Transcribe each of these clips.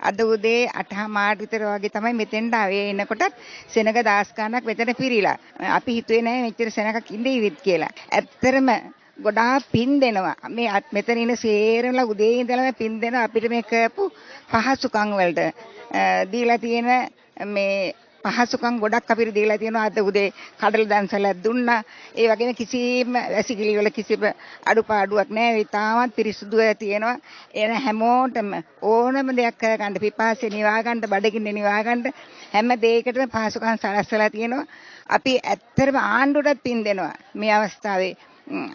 අද උදේ 8:00 විතර වගේ තමයි මෙතෙන්ට ආවේ. එනකොටත් සෙනග දහස් ගණක් මෙතන පිරීලා. අපි හිතුවේ නෑ මෙච්චර සෙනගක් ඉඳීවිත් කියලා. ඇත්තරම ගොඩාක් පින් දෙනවා. මේ මෙතන ඉන්න සේරලා උදේ ඉඳලම පින් දෙනවා අපිට මේ කරපු පහසුකම් වලට. දීලා තියෙන මේ පහසුකම් ගොඩක් අපිට දීලා තියෙනවා. අද උදේ කඩල දන්සලක් දුන්නා. ඒ වගේම කිසිම වැසිකිලි වල කිසිම අඩුපාඩුවක් නැහැ. ඒ තාමත් පිරිසුදුව තියෙනවා. එන හැමෝටම ඕනම දෙයක් කරගන්න, පිපාසය නිවා ගන්න, බඩගින්න නිවා ගන්න හැම දෙයකටම පහසුකම් සලස්සලා තියෙනවා. අපි ඇත්තටම ආණ්ඩුවටත් පින් දෙනවා මේ අවස්ථාවේ.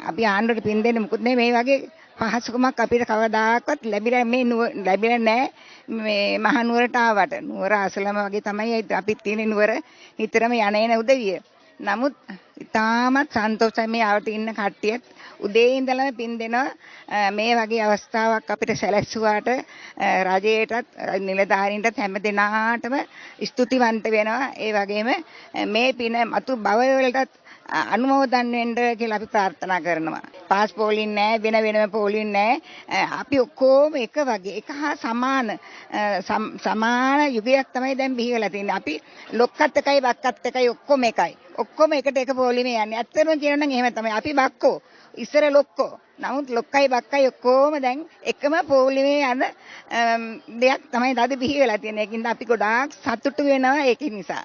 අපි ආණ්ඩුවට පින් දෙන්නේ මොකුත් නෙමෙයි, මේ වගේ පහසුකමක් අපිට කවදාකවත් ලැබිලා නැහැ මේ මහනුවරට ආවට. නුවර අසලම වගේ තමයි අපිත් තියෙන නුවර නිතරම යන උදවිය. නමුත් ඉතාමත් සන්තෝෂයි මේ ආවට ඉන්න කට්ටියත් උදේ ඉඳලම පින් දෙනවා. මේ වගේ අවස්ථාවක් අපිට සැලැස්සුවාට රජයටත් නිලධාරීන්ටත් හැම දිනාටම ස්තුතිවන්ත වෙනවා. ඒ වගේම මේ පින අතු භවවලටත් අනුමෝදන් වෙන්න කියලා අපි ප්‍රාර්ථනා කරනවා. පාස් පෝලින් නැහැ, වෙන පෝලින් නැහැ. අපි ඔක්කොම එක වගේ, එක හා සමාන යුගයක් තමයි දැන් බිහිවලා තියෙන්නේ. අපි ලොක්කත් එකයි බක්කත් එකයි ඔක්කොම එකයි. ඔක්කොම එකට එක පෝලිමේ යන්නේ. ඇත්තටම කියනවා නම් එහෙම තමයි. අපි බක්කෝ, ඉස්සර ලොක්කෝ. නමුත් ලොක්කයි බක්කයි ඔක්කොම දැන් එකම පෝලිමේ යන දෙයක් තමයි අද බිහිවලා තියෙන්නේ. ඒකින්ද අපි ගොඩාක් සතුටු වෙනවා ඒක නිසා.